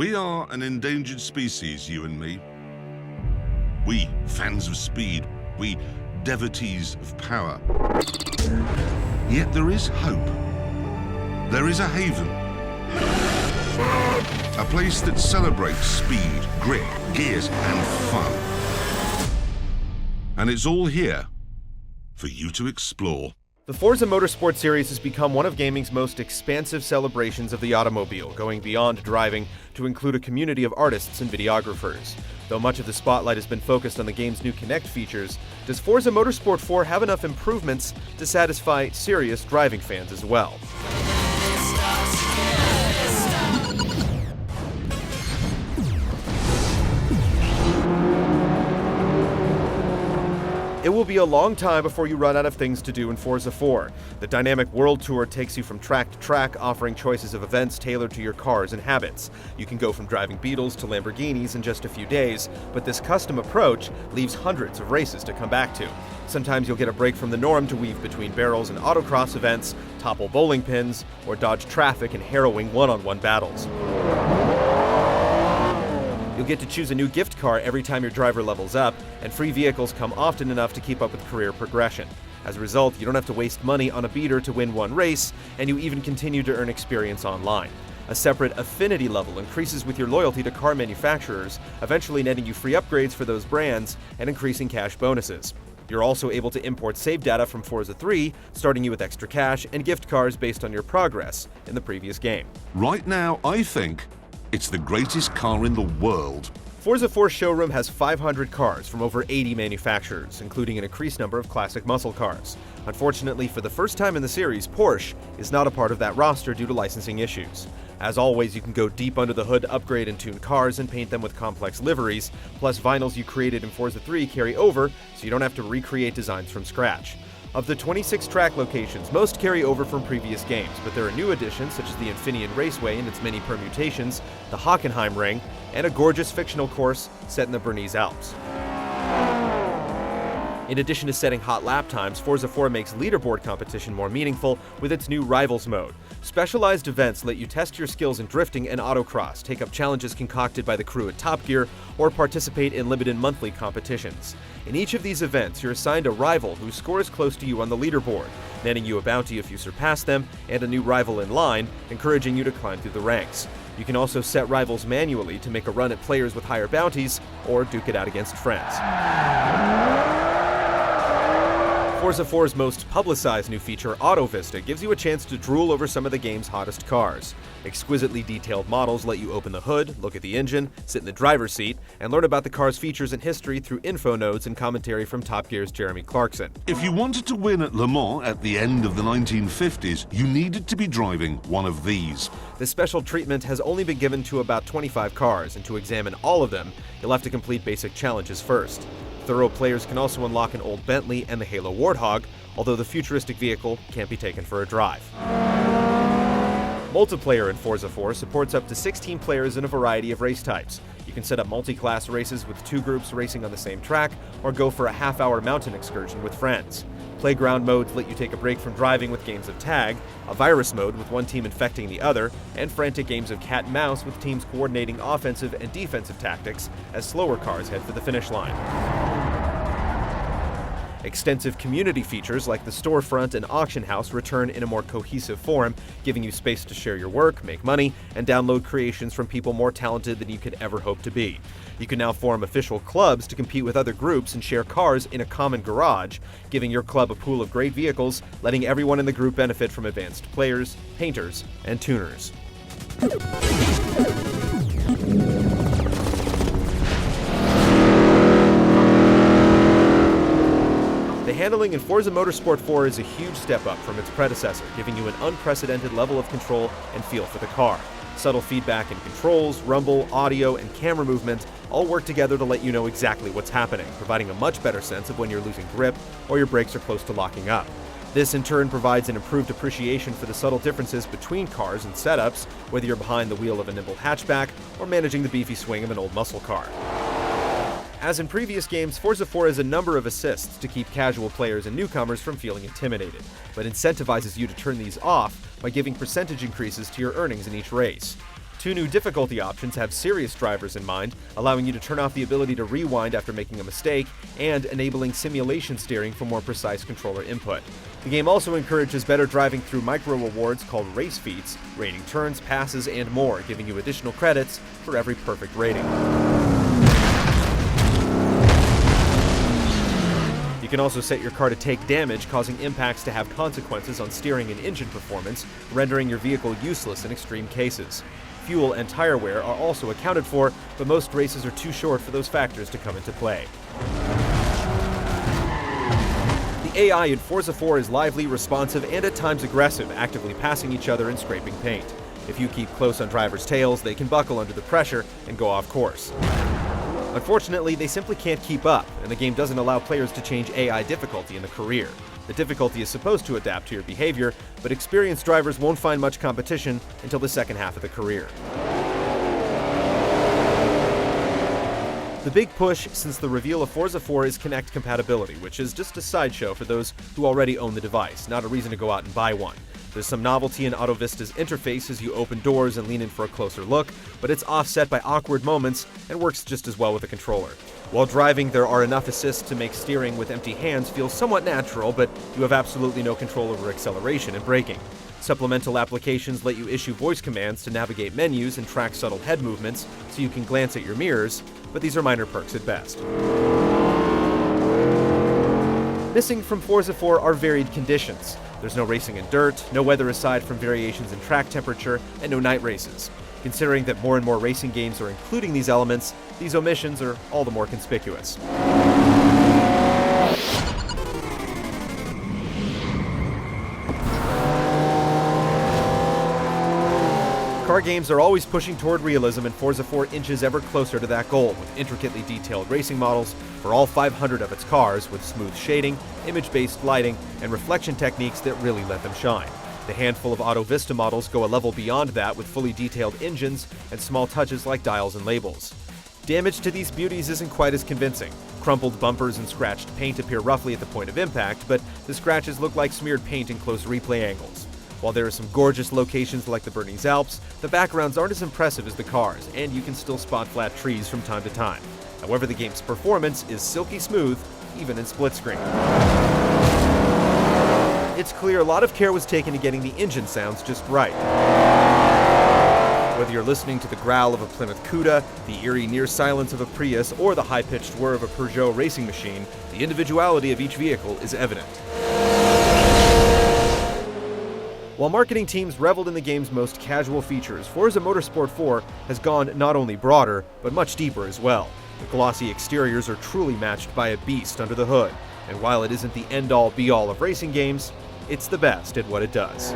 We are an endangered species, you and me. We, fans of speed, we devotees of power. Yet there is hope. There is a haven. A place that celebrates speed, grip, gears, and fun. And it's all here for you to explore. The Forza Motorsport series has become one of gaming's most expansive celebrations of the automobile, going beyond driving to include a community of artists and videographers. Though much of the spotlight has been focused on the game's new Kinect features, does Forza Motorsport 4 have enough improvements to satisfy serious driving fans as well? It will be a long time before you run out of things to do in Forza 4. The dynamic World Tour takes you from track to track, offering choices of events tailored to your cars and habits. You can go from driving Beetles to Lamborghinis in just a few days, but this custom approach leaves hundreds of races to come back to. Sometimes you'll get a break from the norm to weave between barrels and autocross events, topple bowling pins, or dodge traffic in harrowing one-on-one battles. You'll get to choose a new gift car every time your driver levels up, and free vehicles come often enough to keep up with career progression. As a result, you don't have to waste money on a beater to win one race, and you even continue to earn experience online. A separate affinity level increases with your loyalty to car manufacturers, eventually netting you free upgrades for those brands and increasing cash bonuses. You're also able to import save data from Forza 3, starting you with extra cash and gift cards based on your progress in the previous game. Right now, I think it's the greatest car in the world. Forza 4's showroom has 500 cars from over 80 manufacturers, including an increased number of classic muscle cars. Unfortunately, for the first time in the series, Porsche is not a part of that roster due to licensing issues. As always, you can go deep under the hood to upgrade and tune cars and paint them with complex liveries, plus vinyls you created in Forza 3 carry over, so you don't have to recreate designs from scratch. Of the 26 track locations, most carry over from previous games, but there are new additions such as the Infineon Raceway and its many permutations, the Hockenheim Ring, and a gorgeous fictional course set in the Bernese Alps. In addition to setting hot lap times, Forza 4 makes leaderboard competition more meaningful with its new Rivals mode. Specialized events let you test your skills in drifting and autocross, take up challenges concocted by the crew at Top Gear, or participate in limited monthly competitions. In each of these events, you're assigned a rival who scores close to you on the leaderboard, netting you a bounty if you surpass them, and a new rival in line, encouraging you to climb through the ranks. You can also set rivals manually to make a run at players with higher bounties, or duke it out against friends. Forza 4's most publicized new feature, Autovista, gives you a chance to drool over some of the game's hottest cars. Exquisitely detailed models let you open the hood, look at the engine, sit in the driver's seat, and learn about the car's features and history through info nodes and commentary from Top Gear's Jeremy Clarkson. If you wanted to win at Le Mans at the end of the 1950s, you needed to be driving one of these. This special treatment has only been given to about 25 cars, and to examine all of them, you'll have to complete basic challenges first. Thorough players can also unlock an old Bentley and the Halo Warthog, although the futuristic vehicle can't be taken for a drive. Multiplayer in Forza 4 supports up to 16 players in a variety of race types. You can set up multi-class races with 2 groups racing on the same track, or go for a half-hour mountain excursion with friends. Playground modes let you take a break from driving with games of tag, a virus mode with one team infecting the other, and frantic games of cat and mouse with teams coordinating offensive and defensive tactics as slower cars head for the finish line. Extensive community features like the storefront and auction house return in a more cohesive form, giving you space to share your work, make money, and download creations from people more talented than you could ever hope to be. You can now form official clubs to compete with other groups and share cars in a common garage, giving your club a pool of great vehicles, letting everyone in the group benefit from advanced players, painters, and tuners. The handling in Forza Motorsport 4 is a huge step up from its predecessor, giving you an unprecedented level of control and feel for the car. Subtle feedback in controls, rumble, audio, and camera movement all work together to let you know exactly what's happening, providing a much better sense of when you're losing grip or your brakes are close to locking up. This in turn provides an improved appreciation for the subtle differences between cars and setups, whether you're behind the wheel of a nimble hatchback or managing the beefy swing of an old muscle car. As in previous games, Forza 4 has a number of assists to keep casual players and newcomers from feeling intimidated, but incentivizes you to turn these off by giving percentage increases to your earnings in each race. Two new difficulty options have serious drivers in mind, allowing you to turn off the ability to rewind after making a mistake, and enabling simulation steering for more precise controller input. The game also encourages better driving through micro-rewards called race feats, rating turns, passes, and more, giving you additional credits for every perfect rating. You can also set your car to take damage, causing impacts to have consequences on steering and engine performance, rendering your vehicle useless in extreme cases. Fuel and tire wear are also accounted for, but most races are too short for those factors to come into play. The AI in Forza 4 is lively, responsive, and at times aggressive, actively passing each other and scraping paint. If you keep close on drivers' tails, they can buckle under the pressure and go off course. Unfortunately, they simply can't keep up, and the game doesn't allow players to change AI difficulty in the career. The difficulty is supposed to adapt to your behavior, but experienced drivers won't find much competition until the second half of the career. The big push since the reveal of Forza 4 is Kinect compatibility, which is just a sideshow for those who already own the device, not a reason to go out and buy one. There's some novelty in Autovista's interface as you open doors and lean in for a closer look, but it's offset by awkward moments and works just as well with a controller. While driving, there are enough assists to make steering with empty hands feel somewhat natural, but you have absolutely no control over acceleration and braking. Supplemental applications let you issue voice commands to navigate menus and track subtle head movements so you can glance at your mirrors, but these are minor perks at best. Missing from Forza 4 are varied conditions. There's no racing in dirt, no weather aside from variations in track temperature, and no night races. Considering that more and more racing games are including these elements, these omissions are all the more conspicuous. Car games are always pushing toward realism, and Forza 4 inches ever closer to that goal, with intricately detailed racing models for all 500 of its cars, with smooth shading, image-based lighting, and reflection techniques that really let them shine. The handful of Autovista models go a level beyond that, with fully detailed engines and small touches like dials and labels. Damage to these beauties isn't quite as convincing. Crumpled bumpers and scratched paint appear roughly at the point of impact, but the scratches look like smeared paint in close replay angles. While there are some gorgeous locations like the Bernese Alps, the backgrounds aren't as impressive as the cars, and you can still spot flat trees from time to time. However, the game's performance is silky smooth, even in split screen. It's clear a lot of care was taken to getting the engine sounds just right. Whether you're listening to the growl of a Plymouth Cuda, the eerie near silence of a Prius, or the high-pitched whir of a Peugeot racing machine, the individuality of each vehicle is evident. While marketing teams reveled in the game's most casual features, Forza Motorsport 4 has gone not only broader, but much deeper as well. The glossy exteriors are truly matched by a beast under the hood, and while it isn't the end-all be-all of racing games, it's the best at what it does.